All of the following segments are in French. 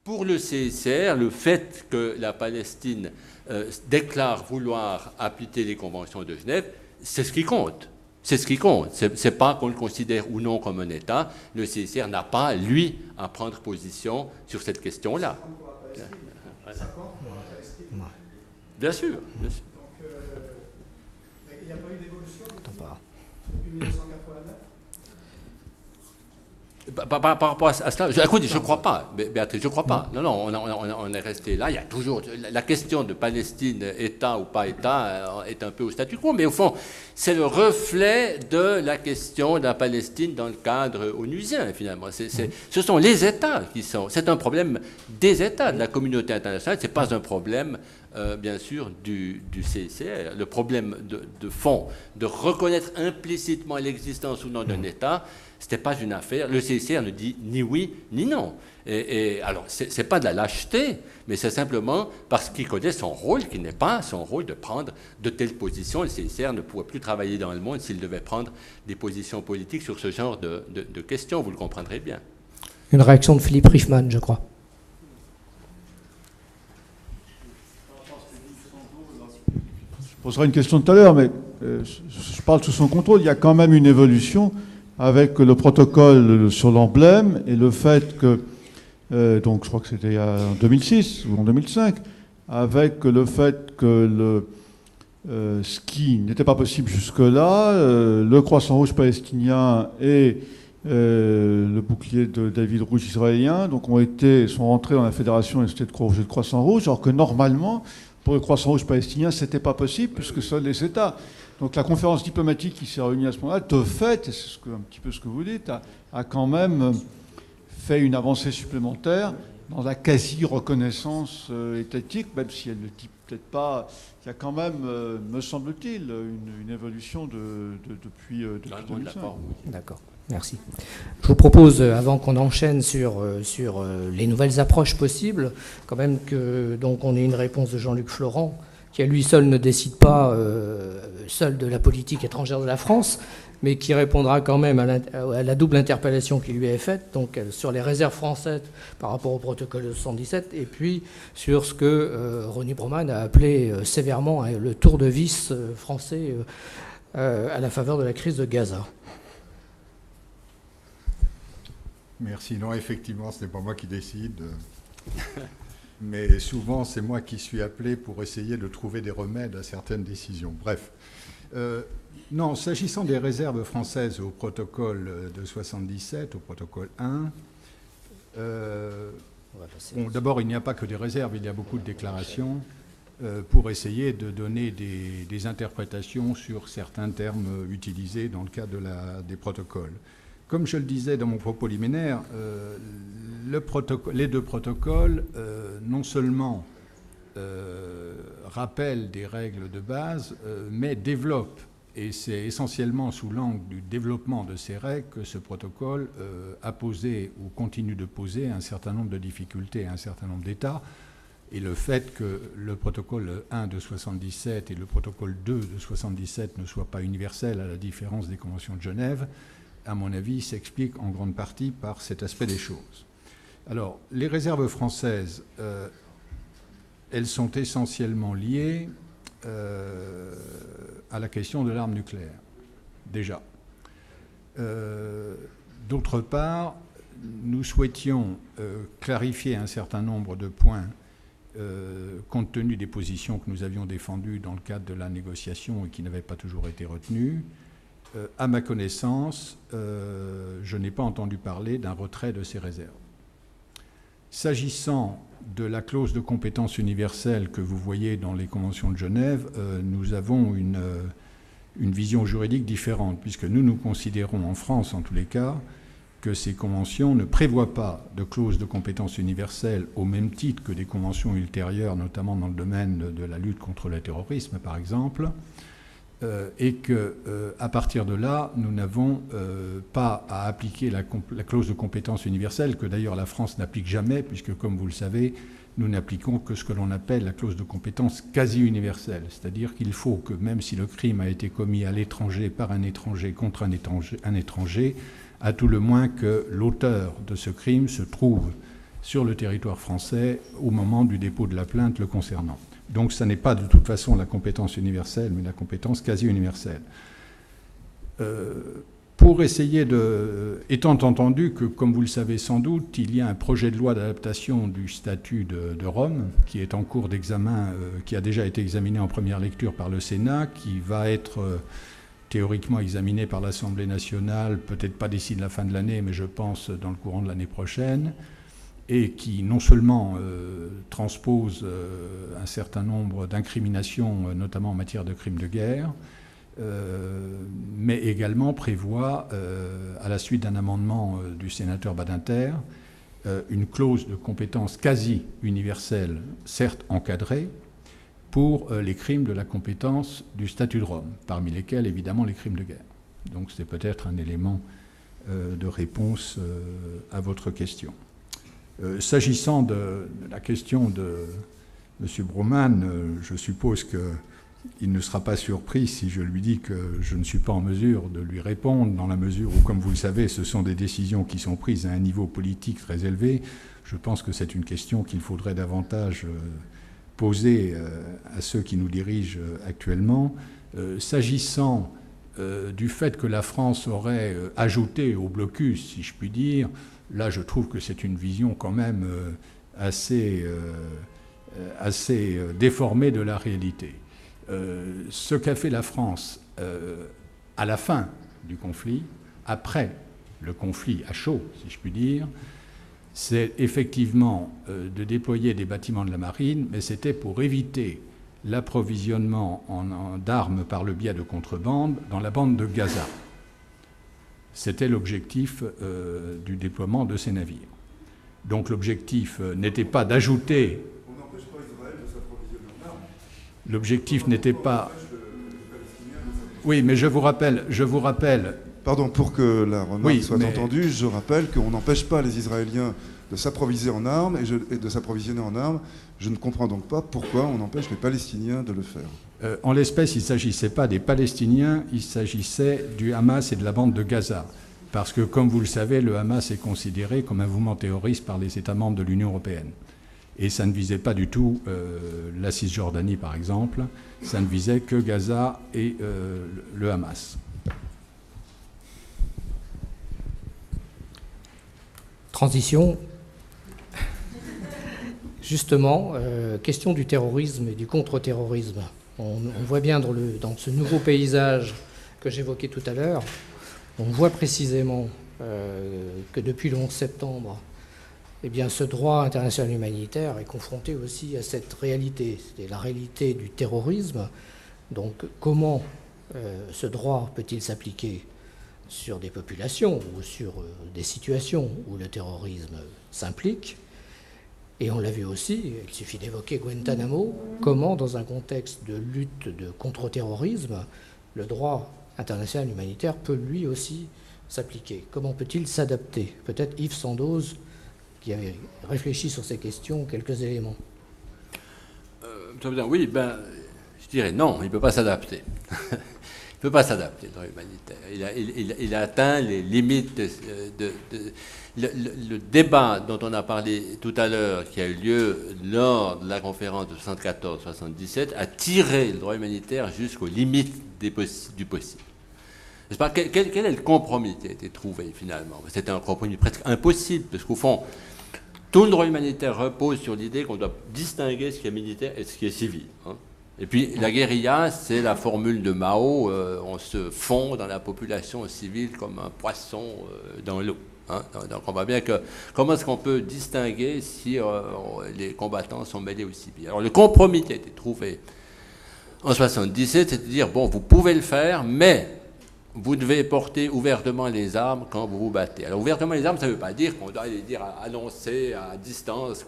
Pour le CICR, le fait que la Palestine déclare vouloir appliquer les conventions de Genève, c'est ce qui compte. C'est ce qui compte. C'est pas qu'on le considère ou non comme un État. Le CICR n'a pas, lui, à prendre position sur cette question-là. Bien sûr. Bien sûr. Donc, il n'y a pas eu d'évolution depuis 1989 par rapport à cela, écoute, je ne crois pas, Béatrice, je ne crois pas. Non, on est resté là. Il y a toujours la question de Palestine, État ou pas État, est un peu au statu quo, mais au fond, c'est le reflet de la question de la Palestine dans le cadre onusien, finalement. Ce sont les États qui sont... C'est un problème des États, de la communauté internationale. Ce n'est pas un problème, bien sûr, du CICR. Le problème de fond, de reconnaître implicitement l'existence ou non d'un État, ce n'était pas une affaire. Le CICR ne dit ni oui ni non. Alors, ce n'est pas de la lâcheté, mais c'est simplement parce qu'il connaît son rôle, qui n'est pas son rôle de prendre de telles positions. Le CICR ne pourrait plus travailler dans le monde s'il devait prendre des positions politiques sur ce genre de questions. Vous le comprendrez bien. Une réaction de Philippe Richman, je crois. Je poserai une question tout à l'heure, mais je parle sous son contrôle. Il y a quand même une évolution avec le protocole sur l'emblème et le fait que, donc je crois que c'était en 2006 ou en 2005, avec le fait que ce qui n'était pas possible jusque-là, le Croissant Rouge palestinien et le bouclier de David Rouge israélien, donc sont rentrés dans la fédération des sociétés de Croix-Rouge et de Croissant-Rouge, alors que normalement, pour le Croissant-Rouge palestinien, c'était pas possible, puisque seuls les États. Donc la conférence diplomatique qui s'est réunie à ce moment-là, de fait, et c'est un petit peu ce que vous dites, a quand même fait une avancée supplémentaire dans la quasi-reconnaissance étatique, même si elle ne dit peut-être pas... Il y a quand même, me semble-t-il, une évolution depuis 2005. D'accord, merci. Je vous propose, avant qu'on enchaîne sur les nouvelles approches possibles, quand même que donc on ait une réponse de Jean-Luc Florent, qui à lui seul ne décide pas seul de la politique étrangère de la France, mais qui répondra quand même à la double interpellation qui lui est faite, donc sur les réserves françaises par rapport au protocole de 77, et puis sur ce que Ronnie Broman a appelé sévèrement le tour de vis français à la faveur de la crise de Gaza. Merci. Non, effectivement, ce n'est pas moi qui décide. Mais souvent, c'est moi qui suis appelé pour essayer de trouver des remèdes à certaines décisions. Bref. Non, s'agissant des réserves françaises au protocole de 77, au protocole 1, d'abord, il n'y a pas que des réserves, il y a beaucoup de déclarations pour essayer de donner des interprétations sur certains termes utilisés dans le cadre des protocoles. Comme je le disais dans mon propos liminaire, les deux protocoles non seulement rappellent des règles de base, mais développent. Et c'est essentiellement sous l'angle du développement de ces règles que ce protocole a posé ou continue de poser un certain nombre de difficultés à un certain nombre d'États. Et le fait que le protocole 1 de 77 et le protocole 2 de 77 ne soient pas universels, à la différence des conventions de Genève, à mon avis, s'explique en grande partie par cet aspect des choses. Alors, les réserves françaises, elles sont essentiellement liées à la question de l'arme nucléaire, déjà. D'autre part, nous souhaitions clarifier un certain nombre de points compte tenu des positions que nous avions défendues dans le cadre de la négociation et qui n'avaient pas toujours été retenues. À ma connaissance, je n'ai pas entendu parler d'un retrait de ces réserves. S'agissant de la clause de compétence universelle que vous voyez dans les conventions de Genève, nous avons une vision juridique différente, puisque nous considérons, en France en tous les cas, que ces conventions ne prévoient pas de clause de compétence universelle au même titre que des conventions ultérieures, notamment dans le domaine de la lutte contre le terrorisme, par exemple, et qu'à partir de là, nous n'avons pas à appliquer la clause de compétence universelle, que d'ailleurs la France n'applique jamais, puisque, comme vous le savez, nous n'appliquons que ce que l'on appelle la clause de compétence quasi-universelle. C'est-à-dire qu'il faut que, même si le crime a été commis à l'étranger, par un étranger, contre un étranger, à tout le moins que l'auteur de ce crime se trouve sur le territoire français au moment du dépôt de la plainte le concernant. Donc ça n'est pas de toute façon la compétence universelle, mais la compétence quasi universelle. Pour essayer étant entendu que, comme vous le savez sans doute, il y a un projet de loi d'adaptation du statut de Rome qui est en cours d'examen, qui a déjà été examiné en première lecture par le Sénat, qui va être théoriquement examiné par l'Assemblée nationale, peut-être pas d'ici la fin de l'année, mais je pense dans le courant de l'année prochaine, et qui non seulement transpose un certain nombre d'incriminations, notamment en matière de crimes de guerre, mais également prévoit, à la suite d'un amendement du sénateur Badinter, une clause de compétence quasi universelle, certes encadrée, pour les crimes de la compétence du statut de Rome, parmi lesquels évidemment les crimes de guerre. Donc c'est peut-être un élément de réponse à votre question. S'agissant de la question de M. Broman, je suppose qu'il ne sera pas surpris si je lui dis que je ne suis pas en mesure de lui répondre, dans la mesure où, comme vous le savez, ce sont des décisions qui sont prises à un niveau politique très élevé. Je pense que c'est une question qu'il faudrait davantage poser à ceux qui nous dirigent actuellement. S'agissant du fait que la France aurait ajouté au blocus, si je puis dire, là je trouve que c'est une vision quand même assez déformée de la réalité. Ce qu'a fait la France à la fin du conflit, après le conflit à chaud, si je puis dire, c'est effectivement de déployer des bâtiments de la marine, mais c'était pour éviter l'approvisionnement d'armes par le biais de contrebande dans la bande de Gaza. C'était l'objectif du déploiement de ces navires. Donc l'objectif n'était pas d'ajouter... On n'empêche pas Israël de s'approvisionner en armes. L'objectif n'était pas... Oui, mais je vous rappelle... Pardon, pour que la remarque soit entendue, je rappelle qu'on n'empêche pas les Israéliens de s'approvisionner en armes et de s'approvisionner en armes. Je ne comprends donc pas pourquoi on empêche les Palestiniens de le faire. En l'espèce, il ne s'agissait pas des Palestiniens, il s'agissait du Hamas et de la bande de Gaza. Parce que, comme vous le savez, le Hamas est considéré comme un mouvement terroriste par les États membres de l'Union européenne. Et ça ne visait pas du tout la Cisjordanie, par exemple. Ça ne visait que Gaza et le Hamas. Transition. Justement, question du terrorisme et du contre-terrorisme. On voit bien dans ce nouveau paysage que j'évoquais tout à l'heure, on voit précisément que depuis le 11 septembre, eh bien, ce droit international humanitaire est confronté aussi à cette réalité. C'est la réalité du terrorisme. Donc comment ce droit peut-il s'appliquer sur des populations ou sur des situations où le terrorisme s'implique? Et on l'a vu aussi, il suffit d'évoquer Guantanamo, comment dans un contexte de lutte de contre-terrorisme, le droit international humanitaire peut lui aussi s'appliquer. Comment peut-il s'adapter? Peut-être Yves Sandoz, qui avait réfléchi sur ces questions, quelques éléments. Oui, je dirais non, il ne peut pas s'adapter. Il ne peut pas s'adapter, le droit humanitaire. Il a atteint les limites le débat dont on a parlé tout à l'heure, qui a eu lieu lors de la conférence de 74-77, a tiré le droit humanitaire jusqu'aux limites du possible. Quel est le compromis qui a été trouvé finalement? C'était un compromis presque impossible, parce qu'au fond, tout le droit humanitaire repose sur l'idée qu'on doit distinguer ce qui est militaire et ce qui est civil. Et puis la guérilla, c'est la formule de Mao, on se fond dans la population civile comme un poisson dans l'eau. Donc on voit bien que comment est-ce qu'on peut distinguer si les combattants sont mêlés aux civils. Alors le compromis qui a été trouvé en 77, c'est de dire, bon, vous pouvez le faire, mais vous devez porter ouvertement les armes quand vous vous battez. Alors ouvertement les armes, ça ne veut pas dire qu'on doit annoncer à distance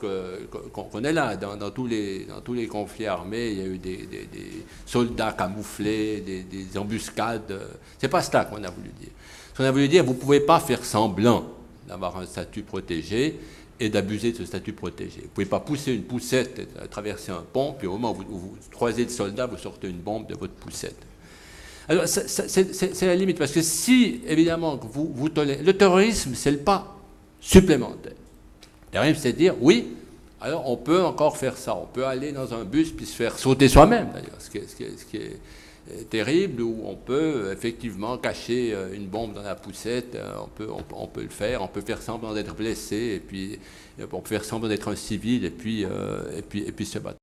qu'on est là. Dans tous les conflits armés, il y a eu des soldats camouflés, des embuscades. C'est pas ça qu'on a voulu dire. Ce qu'on a voulu dire, vous ne pouvez pas faire semblant d'avoir un statut protégé et d'abuser de ce statut protégé. Vous ne pouvez pas pousser une poussette, traverser un pont, puis au moment où vous croisez le soldat, vous sortez une bombe de votre poussette. Alors, c'est la limite, parce que si, évidemment, vous tolérez... Le terrorisme, c'est le pas supplémentaire. terrible, c'est de dire, oui, alors on peut encore faire ça. On peut aller dans un bus puis se faire sauter soi-même, d'ailleurs, ce qui est terrible, où on peut effectivement cacher une bombe dans la poussette, on peut le faire, on peut faire semblant d'être blessé, et puis on peut faire semblant d'être un civil, et puis se battre.